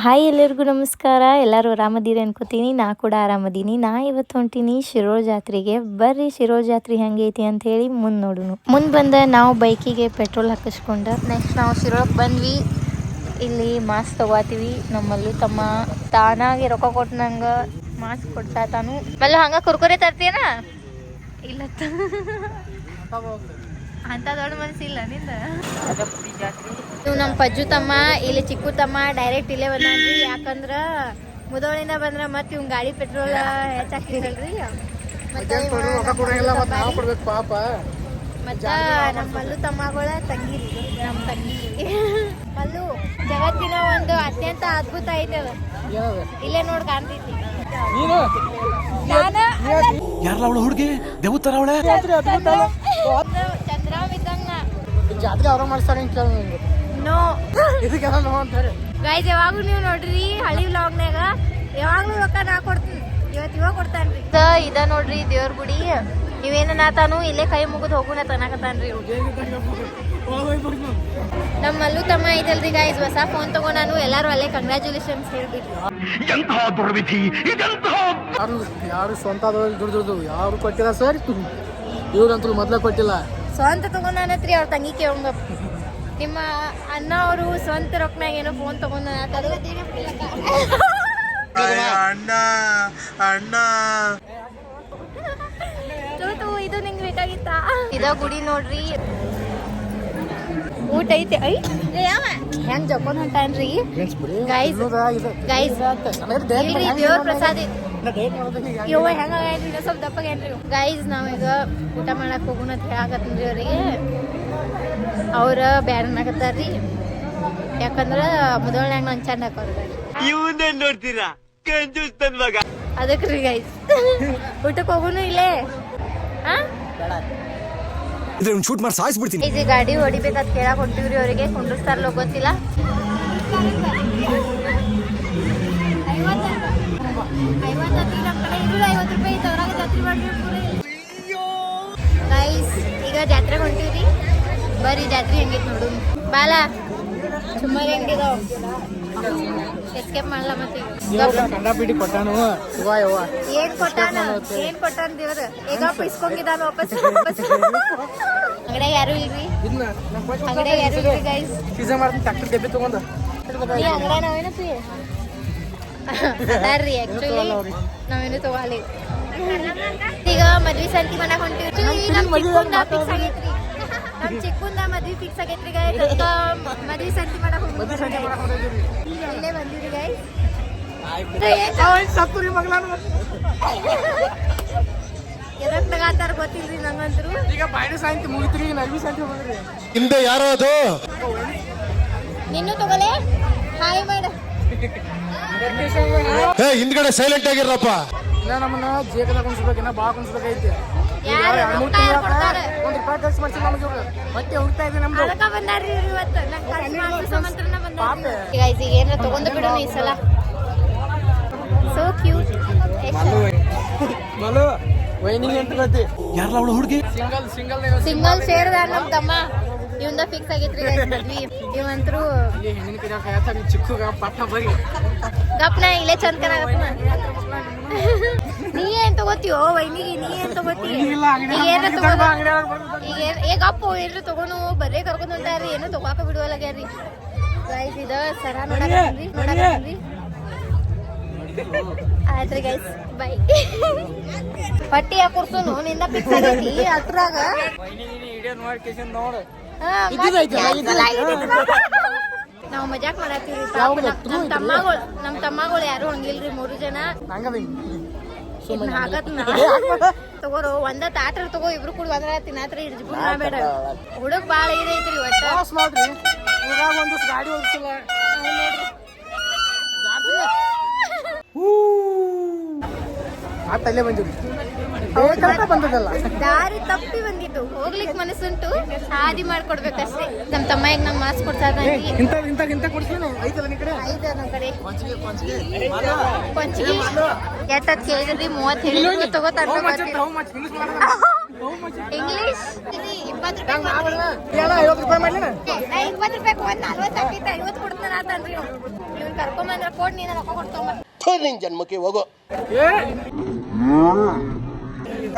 Hi ಎಲ್ಲರಿಗೂ ನಮಸ್ಕಾರ. ಎಲ್ಲರೂ ಆರಾಮದೀರಿ ಅನ್ಕೋತೀನಿ. ನಾ ಕೂಡ ಆರಾಮದೀನಿ. ನಾ ಇವತ್ತು ಹೊಂಟೀನಿ ಶಿರೋ ಜಾತ್ರೆಗೆ. ಬರ್ರಿ ಶಿರೋ ಜಾತ್ರೆ ಹೆಂಗೈತಿ ಅಂತ ಹೇಳಿ ಮುಂದೆ ನೋಡುನು. ಮುಂದೆ ಬಂದ ನಾವು ಬೈಕಿಗೆ ಪೆಟ್ರೋಲ್ ಹಾಕಿಸ್ಕೊಂಡ ನೆಕ್ಸ್ಟ್ ನಾವು ಶಿರೋಕ್ಕೆ ಬಂದ್ವಿ. ಇಲ್ಲಿ ಮಾಸ್ಕ್ ತಗೋತೀವಿ. ನಮ್ಮಲ್ಲೂ ತಮ್ಮ ತಾನಾಗಿ ರೊಕ್ಕ ಕೊಟ್ಟು ನಂಗೆ ಮಾಸ್ಕ್ ಕೊಡ್ತಾ ತಾನು. ಮಲ್ಲ ಹಂಗ ಕುರ್ಕುರೆ ತರ್ತೀನ ಇಲ್ಲ ಅಂತ ದೊಡ್ಡ ಮನಸ್ಸಿಲ್ಲ ನಿಂದ. ನೀವು ನಮ್ಮ ಪಜ್ಜು ತಮ್ಮ ಇಲ್ಲಿ ಚಿಕ್ಕು ತಮ್ಮ ಡೈರೆಕ್ಟ್ ಇಲ್ಲೇ ಬಂದ್ರಿ. ಯಾಕಂದ್ರ ಮುದೋಳಿಂದ ಬಂದ್ರ ಮತ್ತೆ ಇವ್ ಗಾಡಿ ಪೆಟ್ರೋಲ್ ಹೆಚ್ಚಾಕಿಲ್ರಿ. ಮತ್ತೆ ನಮ್ಮ ಮಲ್ಲು ತಮ್ಮಗಳ ತಂಗಿ ನಮ್ಮ ತಂಗಿ ಮಲ್ಲು ಜಗತ್ತಿನ ಒಂದು ಅತ್ಯಂತ ಅದ್ಭುತ ಐತದ. ಇಲ್ಲೇ ನೋಡ್ ಕಾಣ್ತೈತಿ. ಹುಡುಗಿ ದೇವತರ ಚಂದ್ರಾಮ್ ಇದ್ದಂಗ ಜಾತ್ರೆ ಅವ್ರ ಮಾಡ್ತಾರೆ ನೋ ಗೈಸ್. ಯಾವಾಗ್ಲೂ ನೀವು ನೋಡ್ರಿ ಹಳಿ ವ್ಲಾಗ್ನಾಗ ಯಾವಾಗ್ಲೂ ರೊಕ್ಕ ನಾ ಕೊಡ್ತೀನಿ. ಇವಾಗ ಕೊಡ್ತಾನ್ರಿ. ಇದ ನೋಡ್ರಿ ದೇವ್ರ ಗುಡಿ. ನೀವೇನಾತಾನು ಇಲ್ಲೇ ಕೈ ಮುಗಿದ್ ಹೋಗುನ ತನಕತಾನ್ರಿ. ನಮ್ಮ ಮಲ್ಲು ತಮ್ಮ ಐತಲ್ರಿ ಗೈಸ್, ಹೊಸ ಫೋನ್ ತಗೋ. ನಾನು ಎಲ್ಲಾರು ಅಲ್ಲೇ ಕಂಗ್ರಾಚುಲೇಷನ್ಸ್ ಹೇಳ್ಬಿಟ್ರಿ. ಯಾರು ಸ್ವಂತ ದುಡ್ದು ಯಾರು ಕೊಟ್ಟಿಲ್ಲ ಸರ್. ಇವ್ರಂತೂ ಮೊದ್ಲೇ ಕೊಟ್ಟಿಲ್ಲ. ಸ್ವಂತ ತಗೊಂಡಾನತ್ರಿ ಅವ್ರ ತಂಗಿ ಕೇಳಂಗ. ನಿಮ್ಮ ಅಣ್ಣ ಅವರು ಸ್ವಂತ ರೊಕ್ಕನಾಗ ಏನೋ ಫೋನ್ ತಗೊಂಡ ಇದು ನಿಂಗೆ ಬೇಕಾಗಿತ್ತ. ಇದ ಗುಡಿ ನೋಡ್ರಿ. ಊಟ ಐತಿ. ಹೆಂಗ್ ಜಕೊಂಡ್ ಹೊಂಟಾನ್ರಿ ಗೈಸ್. ಗೈಸ್ ದೇವ್ರ ಪ್ರಸಾದ ಇವ ಹೆಂಗಾಗೇನ್ರಿ ಸ್ವಲ್ಪ ದಪ್ಪಗೇನ್ರಿ ಗೈಸ್. ನಾವೀಗ ಊಟ ಮಾಡಕ್ ಹೋಗೋಣ ಅಂತ ಹೇಳಾಕತ್ತೀನ್ರಿ ಅವ್ರಿಗೆ. ಅವ್ರ ಬ್ಯಾರನ್ನಾಗತ್ತಾರ್ರಿ. ಯಾಕಂದ್ರ ಮುದೋಳ್ನಾಗ ನನ್ ಚಂದ ಹಾಕೋರ್ ನೋಡ್ತೀರಾ ಅದಕ್ರಿ ಗೈಸ್. ಊಟಕ್ಕೆ ಹೋಗುನು ಇಲ್ಲೇ. ಶೂಟ್ ಮಾಡಿ ಸಾಯಿಸ್ಬಿಡ್ತೀನಿ. ಇದು ಗಾಡಿ ಹೊಡಿಬೇಕಂತ ಕೇಳಕ್ ಹೊಂಟಿವ್ರಿ ಅವ್ರಿಗೆ. ಕುಂಡ್ರಸ್ತಾರಲ್ಲ ಗೊತ್ತಿಲ್ಲ. ಗೈಸ್ ಈಗ ಜಾತ್ರೆಗೆ ಹೊಂಟಿವ್ರಿ. ಬರ್ರಿ ಜಾತ್ರೆ ಹೆಂಗೈತಿ ನೋಡು. ಬಾಲ ಸುಮಾರು ಹೆಂಗಿದಾವ ಎಸ್ಕೇಪ್ ಮಾಡಲ್ಲ. ಮತ್ತೆ ಏನ್ ಕೊಟ್ಟಾನ ದೇವ್ರ. ಈಗ ಇಸ್ಕೊಂಡಿದ್ದಾನ ವಾಪಸ್. ಅಂಗಡಿಯಾಗ ಯಾರು ಇಲ್ರಿ. ಅಂಗಡಿಯಾಗ ಯಾರು ಇಲ್ರಿ ಗೈಸ್. ಅಂಗಡಿಯಾಗ ನಾವೇನಪ್ಪಿ ಅದಾರ್ರಿ. ಆಕ್ಚುಲಿ ನಾವೇನು ತಗೋಲಿ. ಈಗ ಮದ್ವಿ ಸಂತಿ ಮಾಡಕ್ ಹೊಂಟಿವ್ರಿ. ನಮ್ ಚಿಕ್ಕುಂದ ಮದ್ವಿ ಫಿಕ್ಸ್ ಆಗೈತ್ರಿ ಗೈಸ್. ಮದ್ವಿ ಸಂತಿ ಮಾಡಕ್ ಇಲ್ಲೇ ಬಂದಿವ್ರಿ ಗೈಸ್. ಎದಕ್ ತಗಾತಾರ ಗೊತ್ತಿಲ್ರಿ ನಂಗಂತ್ರು. ಈಗ ಬಾಯ್ಡು ಸಾಯಂತಿ ಮುಗಿತ್ರಿ. ನಲ್ವಿ ಸಾಯಂತಿ ಹೋಗ್ರಿ. ಹಿಂದೆ ಯಾರೋ ಅದು ನಿನ್ನೂ ತಗೊಲೆ. ಹಾಯ್ ಮಾಡ. ಹಿಂದ್ಗಡೆ ಸೈಲೆಂಟ್ ಆಗಿರಪ್ಪ. ಇಲ್ಲ ನಮ್ಮನ್ನ ಜೇಕದ ಕುಣಿಸ್ಬೇಕಿನ್ನ ಬಾ ಕುಣಿಸ್ಬೇಕೈತಿ. ಒಂದ್ ರೂಪಾಯಿ ಖರ್ಚು ಮಾಡ್ಸಿ ನಮ್ಗೆ ಮತ್ತೆ ಹುಡ್ತಾ ಇದೆ ನಮ್ದು. ಅದಕ್ಕ ಬಂದಾರ್ರಿ ಇವ್ರು ಇವತ್ತು. ನಂಗೆ ಖರ್ಚು ಮಾಡೋ ಸಮಂತ್ರನ ಬಂದಾರ್ರಿ. ಗೈಸ್ ಈಗ ಏನಾರ ತಗೊಂಡು ಬಿಡೋಣ ಈ ಸಲ. So cute. ಮಲು ವೈನಿಂಗ್ ಅಂತ ಗೊತ್ತಿ. ಯಾರಲ್ಲ ಅವಳು ಹುಡುಗಿ. ಸಿಂಗಲ್ ಸೇರ್ದ ನಮ್ ತಮ್ಮ. ಇವಂದ ಫಿಕ್ಸ್ ಆಗೈತ್ರಿ ಮದ್ವಿ. ಇವಂತ್ರು ಹೆಣ್ಣಿನ ಕೈ ಚಿಕ್ಕ ಪಟ್ಟ ಬರಿ ಗಪ್ನ ಇಲ್ಲೇ ಚಂದ ಕನಾಗಪ್ಪ. ನೀ ಏನ್ ತಗೋತೀವೋ ವೈನಿಗೆ. ನೀ ಏನ್ ತಗೋತಿ ಈಗ ಏನ ತಗೋದು. ಈಗ ಗಪ್ಪು ಏನ್ರು ತಗೋನು ಬರ್ರೇ ಕರ್ಕೊಂಡ್ ಹೊಂಟಾರ್ರಿ. ಏನು ತಗೋಕ ಬಿಡುವಲ್ಲಾಗ್ಯಾರ್ರಿ ಗೈಸ್. ಇದ ಸರ ನೋಡಕತ್ತೀನ್ರಿ. ಆಯ್ತ್ರಿ ಗೈಸ್ ಬೈ. ಪಟ್ಟಿ ಹಾಕೊಡ್ಸೋನು ನಿಂದ ಫಿಕ್ಸ್ ಆಗೈತಿ ಅದ್ರಾಗ. ನಾವು ಮಜಾಕ್ ಮಾಡತ್ತೀವಿ. ನಮ್ ತಮ್ಮಗಳು ಯಾರು ಹಂಗಿಲ್ರಿ. 3 ಜನ ಹಾಕತ್ ತಗೋರು. ಒಂದ ತಾಟ್ರ ತಗೋ. ಇಬ್ರು ಕೂಡ ಬಂದ್ರ ತಿನ್ನತ್ರ ಇಡ್ಜು ಬೇಡ. ಹುಡುಗ್ ಬಾಳ ಇದೈತ್ರಿ ಒಟ್ಟ. ಗಾಡಿ ಓಡಿಸಿಲ್ಲ. ಅಲ್ಲೇ ಬಂದಿರಿ. ದಾರಿ ತಪ್ಪಿ ಬಂದಿತ್ತು. ಹೋಗ್ಲಿಕ್ ಮನಸ್ಸುಂಟು. ಹಾದಿ ಮಾಡ್ಕೊಡ್ಬೇಕಷ್ಟೇ. ನಮ್ ತಮ್ಮ ಈಗ ನಮ್ ಮಾಸ್ಕ್ ಕೊಡ್ತಾರ. ಪಂಚಿಗೆ ಎಷ್ಟತ್ ಕೇಳಿದ್ರಿ 30 ತಗೋತಾರ. ಇಂಗ್ಲಿಷ್ 20 ರೂಪಾಯಿ ಅಣ್ಣ 50 ರೂಪಾಯಿ ಮಾಡ್ಲಿನ 20 ರೂಪಾಯಿ ಒಂದ್ 40 ಹಾಕಿತ್ತ 50 ಕೊಡ್ತಾನ ಆತನ್ರಿ ಇವ್ನು ಕರ್ಕೊಂಬಂದ್ರ ಕೋಡ್ ನೀನ ರೊಕ್ಕ ಕೊಡ್ತೊಂಬ ನಿನ್ ಜನ್ಮಕ್ಕೆ ಹೋಗೋ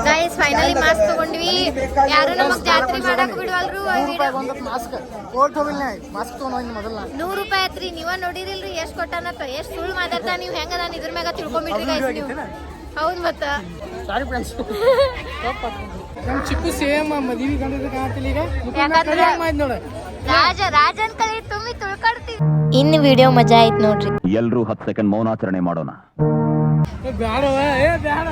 ಗೈಸ್ ಫೈನಲಿ ಮಾಸ್ಕ್ ತಗೊಂಡ್ವಿ ಯಾರು ನಮಗ್ ಜಾತ್ರೆ ಮಾಡಕ್ ಬಿಡವಲ್ರು ಮಾಸ್ಕ್ ಕೋಟ್ ಹೋಗಿಲ್ಲ ಮಾಸ್ಕ್ ತಗೊಂಡ್ ಮೊದಲ 100 ರೂಪಾಯಿ ಐತ್ರಿ ನೀವ ನೋಡಿರಿಲ್ರಿ ಎಷ್ಟ್ ಕೊಟ್ಟಾನತ್ತ ಎಷ್ಟ್ ಸುಳ್ಳು ಮಾತಾಡ್ತಾ ನೀವ್ ಹೆಂಗ ನಾನು ಇದ್ರ ಮ್ಯಾಗ ತಿಳ್ಕೊಂಬಿಟ್ರಿ ಗೈಸ್ ನೀವು ಹೌದ್ ಮತ್ತ ಸಾರಿ ಫ್ರೆಂಡ್ಸ್ ನಮ್ ಚಿಕ್ಕು ಸೇಮ್ ಮದುವೆ ಗಂಡದ ಕಾಣ್ತಿಲ್ಲ ಈಗ ಯಾಕಂದ್ರೆ ನೋಡ ರಾಜನ್ ಕಲಿ ತುಂಬಿ ತುಳ್ಕೊಡ್ತೀವಿ ಇನ್ನು ವಿಡಿಯೋ ಮಜಾ ಆಯ್ತು ನೋಡ್ರಿ ಎಲ್ರೂ 10 ಸೆಕೆಂಡ್ ಮೌನಾಚರಣೆ ಮಾಡೋಣ. ಬ್ಯಾಡವ ಬ್ಯಾಡ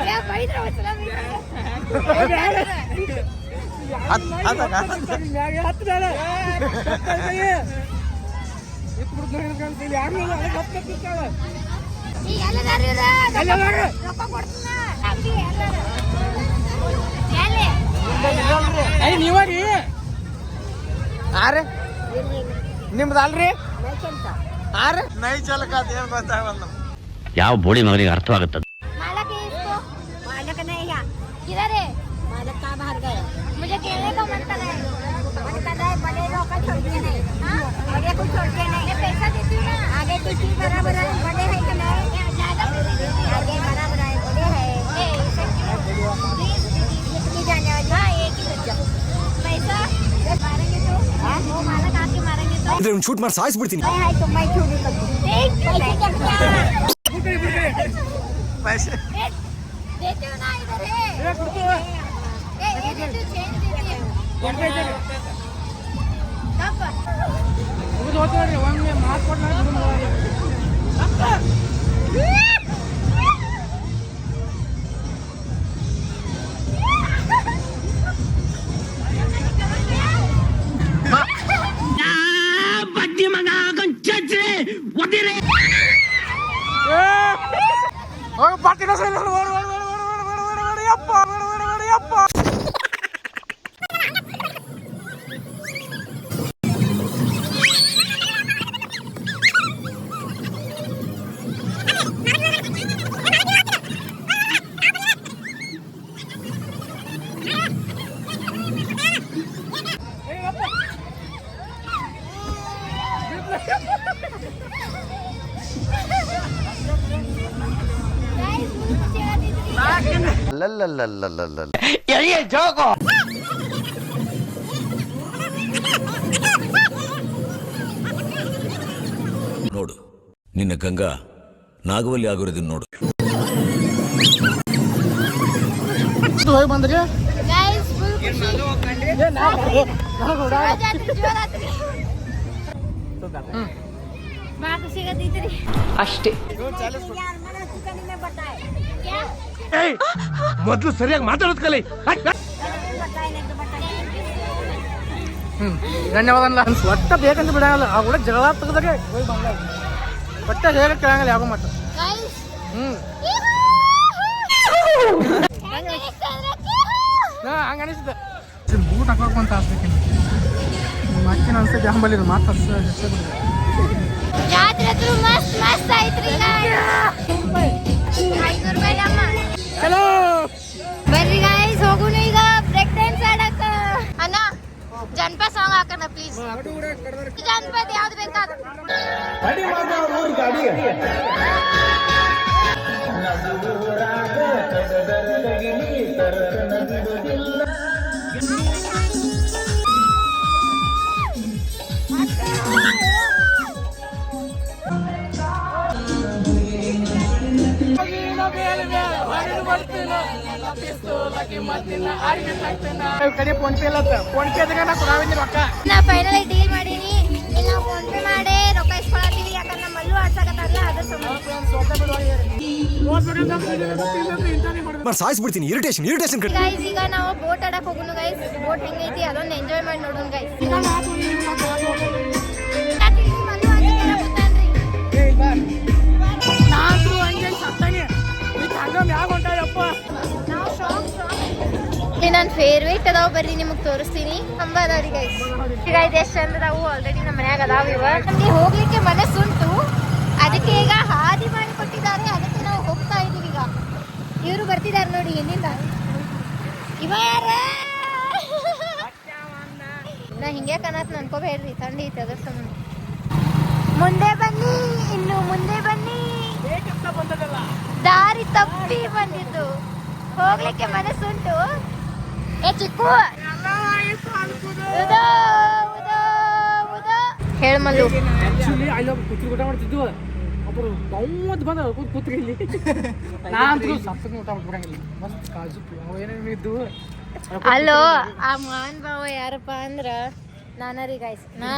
ನೀವ್ರಿ ನಿಮ್ದಲ್ರಿ ನೈ ಚಲಕ ಅದೇನ್ ಗೊತ್ತಾಗಲ್ಲ ಯಾವ ಬೋಡಿ ಮಗನಿಗೆ ಅರ್ಥವಾಗುತ್ತದೆ. मालक है इसको मालक नहीं है किधर है मालक कहाँ बाहर गए मुझे कहने का मन कर रहा है मन कर रहा है बड़े लोग का छोड़ के नहीं हाँ आगे कुछ छोड़ के नहीं ये पैसा देती हूँ ना आगे किसी बराबर है बड़े है कि नहीं ज्यादा आगे बराबर है बड़े है कितनी जाने वाली हाँ एक ही पैसा मारेंगे तो वो मालक आके मारेंगे तो ಇದ್ರೆ ಶೂಟ್ ಮಾಡಿ ಸಾಯಿಸ್ಬಿಡ್ತೀನಿ. है तो मैं छोड़ पैसे देते हो ना इधर है ये देते चेंज देते कब ಹೋಗ್ತೀವಿ ಒಮ್ಮೆ ಮಾಸ್ಕ್ ಬರ್ತೀನ ಯಪ್ಪ ನೋಡು ನಿನ್ನ ಗಂಗಾ ನಾಗವಲ್ಲಿ ಆಗಿರೋದನ್ನ ನೋಡು. ಹೋಗಿ ಬಂದ್ರಿ गाइस फुल खुशी मां खुशी का दीदी ಅಷ್ಟೇ ಮೊದಲು ಸರಿಯಾಗಿ ಮಾತಾಡೋದ್ ಕಲಿ. ಧನ್ಯವಾದ ಒಟ್ಟ ಬೇಕಂತ ಬಿಡಂಗಿಲ್ಲ ಆ ಕೂಡ ಜಗಳ ತೆಗೆದಾಗೆ ಹೋಗಿ ಬಂದ ಒಟ್ಟ ಹೇಗೆ ಕೇಳಂಗಿಲ್ಲ ಯಾವ ಮಟ್ಟ गाइस ಹಂಗ ಅನಿಸಿದ ಬೂಟ್ ಹಾಕೋಕೊಂತ ಹಾಕ್ಬೇಕೇನು ಮಕ್ಕಿನ ಅನ್ಸಕ್ಕೆ ಹಂಬಲಿದ್ರು ಮಾತು ಜಾತ್ರೆ ಅಂತೂ ಮಸ್ತ್ ಮಸ್ತ್ ಐತ್ರಿ 500 ರೂಪಾಯಿ ಅಮ್ಮ ಚಲೋ ಬರ್ರಿ ಗಾಯ್ಸ್ ಹೋಗುನು ಈಗ ಬ್ರೇಕ್ ಡ್ಯಾನ್ಸ್ ಆಡಕ ಅಣ್ಣ ಜನಪದ ಸಾಂಗ್ ಹಾಕೋಣ ಪ್ಲೀಸ್ ಜನಪದ ಯಾವ್ದು ಬೇಕಾದ್ರು ಕಡೆ ಫೋನ್ ಪೇ ಇಲ್ಲ ಫೋನ್ ಪೇ ಅದಾಗ ನಾ ಕೊಡಾವಿದ್ರಿ ರೊಕ್ಕ ನಾ ಫೈನಲಿ ಡೀಲ್ ಮಾಡೀನಿ ಇಲ್ಲ ನಾವು ಫೋನ್ ಪೇ ಮಾಡಿ ರೊಕ್ಕ ಇಸ್ಕೊಳತ್ತೀವಿ ಯಾಕಂದ್ರೆ ನಮ್ಮ ಮಲ್ಲು ಆಡ್ಸಕತ್ತಾರಲ್ಲ ಅದ್ರ ಮಾಡಿ ಸಾಯಿಸ್ಬಿಡ್ತೀನಿ. ಇರಿಟೇಷನ್ ಗೈಸ್ ಈಗ ನಾವು ಬೋಟ್ ಆಡಕ್ ಹೋಗುನು ಗೈಸ್ ಬೋಟ್ ಹೆಂಗೈತಿ ಅದೊಂದು ಎಂಜಾಯ್ ಮಾಡಿ ನೋಡೋಣ ಗೈಸ್ ನನ್ನ ಫೇವ್ರೇಟ್ ಅದಾವ ಬರ್ರಿ ನಿಮಗೆ ತೋರಿಸ್ತೀನಿ ಹಂಬ ಅದಾವ್ರಿ ಗೈಸ್ ಈಗ ಇದು ಎಷ್ಟು ಚಂದ ಅದಾವು ಆಲ್ರೆಡಿ ನಮ್ಮ ಮನ್ಯಾಗ ಅದಾವ ಇವ ನಮಗೆ ಹೋಗ್ಲಿಕ್ಕೆ ಮನಸ್ಸುಂಟು ಅದಕ್ಕೆ ಈಗ ಹಾದಿ ಮಾಡಿ ಕೊಟ್ಟಿದ್ದಾರೆ ಅದಕ್ಕೆ ನಾವು ಹೋಗ್ತಾ ಇದೀವಿ ಈಗ ಇವರು ಬರ್ತಿದ್ದಾರೆ ನೋಡಿ ಎಲ್ಲಿಂದ ನಾ ಹಿಂಗೆ ಕನತ್ ಅನ್ಕೋಬೇಡ್ರಿ, ಥಂಡಿ ಐತೆ ಅದ್ರ ಸಂಬಂಧ. ಮುಂದೆ ಬನ್ನಿ, ಇನ್ನು ಮುಂದೆ ಬನ್ನಿ. ದಾರಿ ತಪ್ಪಿ ಬಂದಿದ್ದು, ಹೋಗ್ಲಿಕ್ಕೆ ಮನಸ್ಸುಂಟು. ಏ ಚಿಕ್ಕು, ಹೇಳ ಮಲ್ಲು. ಆಕ್ಚುಲಿ ಅಲ್ಲಿ ಕೂತ್ರಿ ಊಟ ಮಾಡ್ತಿದ್ವು, ಒಬ್ಬರು ಗಮ್ಮತ್ ಬಂದ ಕೂತ್ರಿ ಇಲ್ಲಿ. ನಾ ಅಂತೂ ಸತ್ತದ ಊಟ ಮಾಡ್ಬಿಡಂಗಿಲ್ಲ, ಮಸ್ತ್ ಕಾಜು ಅವು ಏನೇನು ಇದ್ದು. ಅಲ್ಲೋ ಆ ಮಾನ್ ಬಾವ ಯಾರಪ್ಪ ಅಂದ್ರ ನಾನರಿ ಗಾಯ್ಸ್. ನಾ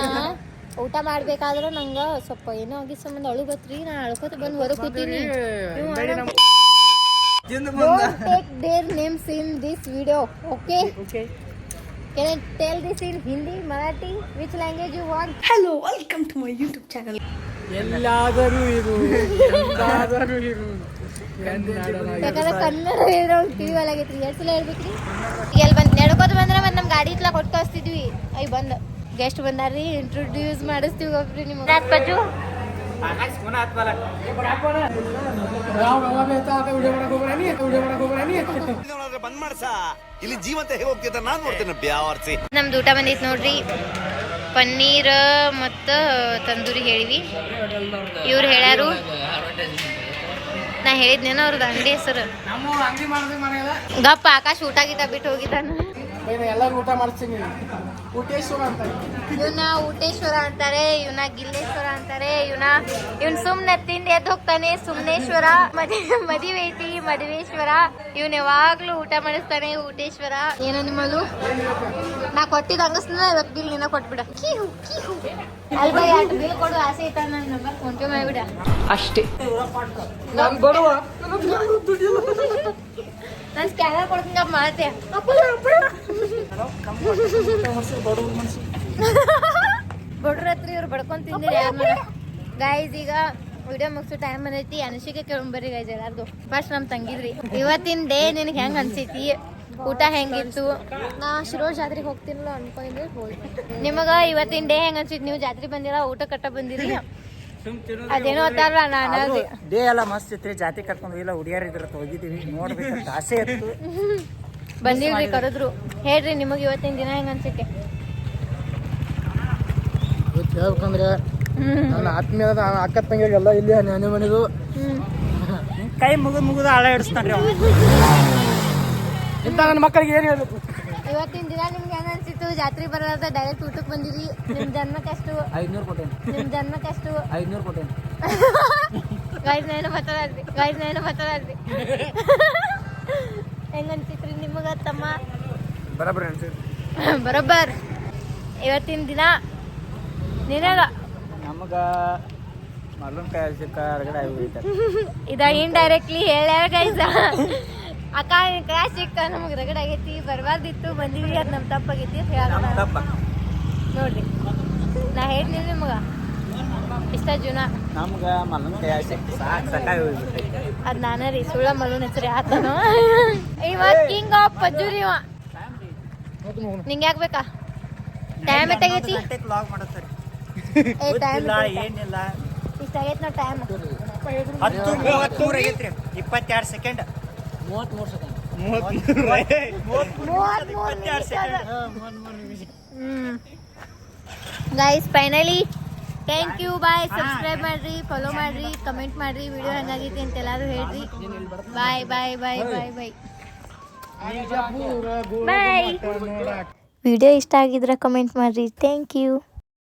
ಊಟ ಮಾಡ್ಬೇಕಾದ್ರೆ ನಂಗ ಸ್ವಲ್ಪ ಏನೋ ಆಗಿ ಸಂಬಂಧ ಅಳು ಬತ್ರಿ. ನಾ ಅಳ್ಕೊತ ಬಂದು ಹೊರಗೆ ಕೂತೀನಿ. Don't take their names in this video, okay? Can I tell this in Hindi, Marathi, which language you want? Hello, welcome to my YouTube channel. ಎಲ್ಲಾದರೂ ಇರು, ಎಂದಾದರೂ ಇರು, ಯಾಕಂದ್ರೆ ಕನ್ನಡ ಹೇಳಿದ್ರೆ ಟಿವಿ ಒಳಗೈತ್ರಿ. ಎಷ್ಟು ಸಲ ಹೇಳ್ಬೇಕ್ರಿ? ಈಗ ಎಲ್ಲಿ ಬಂದು ನಡ್ಕೋತ ಬಂದ್ರೆ ಮತ್ತೆ ನಮ್ಮ ಗಾಡಿ ಇತ್ಲಾಗ ಕೊಟ್ಟು ಕಳಿಸ್ತಿದ್ವಿ. ಅಯ್ಯ ಬಂದ ಗೆಸ್ಟ್ ಬಂದಾರ್ರಿ, ಇಂಟ್ರೊಡ್ಯೂಸ್ ಮಾಡಿಸ್ತೀವಿ ಒಬ್ರಿ ನಿಮ್ಗೆ. ಪಜ್ಜು ಬಂದ್ ಮಾಡ್ಸ ಇಲ್ಲಿ ಜೀವಂತ ಹೇಗೆ ಹೋಗ್ತಿದ್ದ ನಾನ್ ನೋಡ್ತೇನೆ ಬ್ಯಾವರ್ಸಿ. ನಮ್ದು ಊಟ ಬಂದೈತಿ ನೋಡ್ರಿ. ಪನ್ನೀರ್ ಮತ್ತು ತಂದೂರಿ ಹೇಳಿವಿ. ಇವ್ರು ಹೇಳ್ಯಾರು, ನಾ ಹೇಳಿದ್ನೇನೋ ಅವ್ರದ್ದು ಅಂಗಡಿ ಹೆಸರು. ಗಪ್ಪ ಆಕಾಶ್ ಊಟ ಗೀಟ ಬಿಟ್ಟು ಹೋಗಿದ್ದಾನ. ಎಲ್ಲರೂ ಊಟ ಮಾಡಿಸ್ತೀನಿ. ಊಟೇಶ್ವರ ಅಂತ, ಇವನ್ನ ಊಟೇಶ್ವರ ಅಂತಾರೆ, ಇವನ್ನ ಗಿಲ್ಲೇಶ್ವರ ಅಂತಾರೆ. ಇವನ್ ಸುಮ್ನೆ ತಿಂದು ಎದ್ದು ಹೋಗ್ತಾನೆ, ಸುಮ್ನೇಶ್ವರ. ಮದುವೆ ಐತಿ ಮದುವೇಶ್ವರ. ಇವನ್ ಯಾವಾಗ್ಲೂ ಊಟ ಮಾಡಿಸ್ತಾನೆ, ಊಟೇಶ್ವರ. ಏನೋ ನಿಮ್ಮದು ನಾ ಕೊಟ್ಟಿದ್ದು ಹಂಗಸ್ನ ಇವತ್ತು ಬಿಲ್ ನಿನ್ನ ಕೊಟ್ಬಿಡ. ಅಲ್ವಾ ಯಾಕೆ ಬಿಲ್ ಕೊಡು ಆಸೆ ಐತ, ನನ್ನ ನಂಬರ್ ಫೋನ್ ಪೇ ಮಾಡಿಬಿಡ ಅಷ್ಟೇ. ನಾನು ಬರುವ ನಾನು ಸ್ಕ್ಯಾನರ್ ಕೊಡ್ತೀನಿ ಮಾಡ್ತೆ. ಬಡ್ರ ಹತ್ರ ಇವ್ರು ಬಡ್ಕೊಂಡ್ ತಿಂದಿರಿ ಯಾರ ಗೈಸ್. ಈಗ ವಿಡಿಯೋ ಮುಗಿಸೋ ಟೈಮ್ ಬಂದೈತಿ. ಅನುಷಿಕೆ ಕೇಳ್ಬರ್ರಿ ಗೈಸ್ ಎಲ್ಲಾರ್ದು. ಫಸ್ಟ್ ನಮ್ ತಂಗಿದ್ರಿ, ಇವತ್ತಿನ ಡೇ ನಿನಗೆ ಹೆಂಗ್ ಅನ್ಸೈತಿ, ಊಟ ಹೆಂಗಿತ್ತು? ನಾ ಶಿರೋ ಜಾತ್ರೆಗೆ ಹೋಗ್ತೀನಲ್ಲ ಅನ್ಕೊಂಡಿದ್ರೆ ಹೋಗಿ. ನಿಮಗ ಇವತ್ತಿನ ಡೇ ಹೆಂಗ್ ಅನ್ಸೈತಿ? ನೀವು ಜಾತ್ರೆ ಬಂದಿರ, ಊಟ ಕಟ್ಟ ಬಂದಿರಿ, ಅದೇನೋ ಅಂತಾರಲ್ಲ ನಾನು ಡೇ ಎಲ್ಲ ಮಸ್ತ್ ಇತ್ರಿ. ಜಾತಿ ಕರ್ಕೊಂಡು ಇಲ್ಲ ಹುಡುಗಿಯರ್ ಇದ್ರ ಹೋಗಿದ್ದೀವಿ, ನೋಡ್ಬೇಕಂತ ಆಸೆ ಇತ್ತು. ಬಂದಿವ್ರಿ, ಕರೆದ್ರು. ಹೇಳ್ರಿ ನಿಮಗೆ ಇವತ್ತಿನ ದಿನ ಹೆಂಗ್ ಅನ್ಸೈತಿ? ಹೇಳ್ಬೇಕಂದ್ರೆ ನನ್ನ ಆತ್ಮೀಯದ ಅಕ್ಕ ತಂಗಿಗೆಲ್ಲ ಇಲ್ಲಿ ನಾನೇ ಮನೆದು ಕೈ ಮುಗಿದು ಹಾಳ ಹಿಡಿಸ್ತಾನ್ರಿ ಅವ. ಇಂಥ ನನ್ನ ಮಕ್ಕಳಿಗೆ ಏನು ಹೇಳ್ಬೇಕು? ಇವತ್ತಿನ ದಿನ ನಿಮ್ಗೆ ಹೆಂಗ್ ಅನ್ಸಿತ್ತು? ಜಾತ್ರೆ ಬರೋದ ಡೈರೆಕ್ಟ್ ಊಟಕ್ಕೆ ಬಂದಿರಿ. ನಿಮ್ ಜನ್ಮಕ್ಕೆಷ್ಟು? 500 ಕೊಟ್ಟೇನೆ. ನಿಮ್ ಜನ್ಮಕ್ಕೆಷ್ಟು? 500 ಕೊಟ್ಟೇನೆ. ಗೈಸ್ ನಾನು ಬತ್ತದಾದ್ರಿ. ಹೆಂಗ ಅನ್ಸಿತ್ರಿ ನಿಮಗ ತಮ್ಮ? ಬರಬರ ಅನ್ಸೈತಿ. ಬರೋಬ್ಬರ್. ಇವತ್ತಿನ ದಿನ ನಿನಗ ನಮಗ ಮಲ್ಲನ್ ಕೈ ಸಿಕ್ಕ ಹೊರಗಡೆ ಆಗಿಬಿಡ್ತಾರೆ. ಇದ ಇಂಡೈರೆಕ್ಟ್ಲಿ ಹೇಳ್ಯಾರ ಗೈಸ್. ಅಕ್ಕ ಕ್ರಾಶ್ ಸಿಕ್ಕ ನಮಗೆ ರಗಡ್ ಆಗೈತಿ, ಬರಬಾರ್ದಿತ್ತು, ಬಂದಿವಿ, ಅದು ನಮ್ಮ ತಪ್ಪಾಗೈತಿ ಅಂತ ಹೇಳ ನೋಡ್ರಿ. ನಾ ಹೇಳ್ತೀನಿ ನಿಮಗ ಇಷ್ಟ ಜೀವನ. ನಮ್ಗ ಮಲ್ಲನ್ ಕೈ ಸಿಕ್ಕ ಸಾಕಾಗಿ ಹೋಗ್ಬಿಟ್ಟೈತಿ. ಅದ್ ನಾನ ರೀ, ಸುಳ್ಳ ಮಲ್ಲನ ಹೆಸರು ಆತನು. ಇವತ್ ಕಿಂಗ್ ಆಫ್ ಪಜ್ಜುರಿ ಇವ. ನಿಂಗೆ ಯಾಕೆ ಬೇಕಾ? ಟೈಮ್ ಎಷ್ಟಾಗೈತಿ? ವ್ಲಾಗ್ ಮಾಡತ್ತಾರೆ ಟೈಮ್ ಏನಿಲ್ಲ. ಇಷ್ಟ ಆಗೈತಿ ನಾವು ಟೈಮ್ 10:33 ಆಗೈತ್ರಿ. 22 second. 33 second. 22 second. Guys finally thank you, bye. Subscribe ಮಾಡ್ರಿ, ಫಾಲೋ ಮಾಡ್ರಿ, ಕಮೆಂಟ್ ಮಾಡ್ರಿ, ವಿಡಿಯೋ ಹೆಂಗಾಗೈತಿ ಅಂತ ಎಲ್ಲಾರು ಹೇಳ್ರಿ. ಬಾಯ್ ಬಾಯ್ ಬಾಯ್ ಬಾಯ್ ಬಾಯ್ ಬಾಯ್. ವಿಡಿಯೋ ಇಷ್ಟ ಆಗಿದ್ರೆ ಕಮೆಂಟ್ ಮಾಡ್ರಿ. Thank you.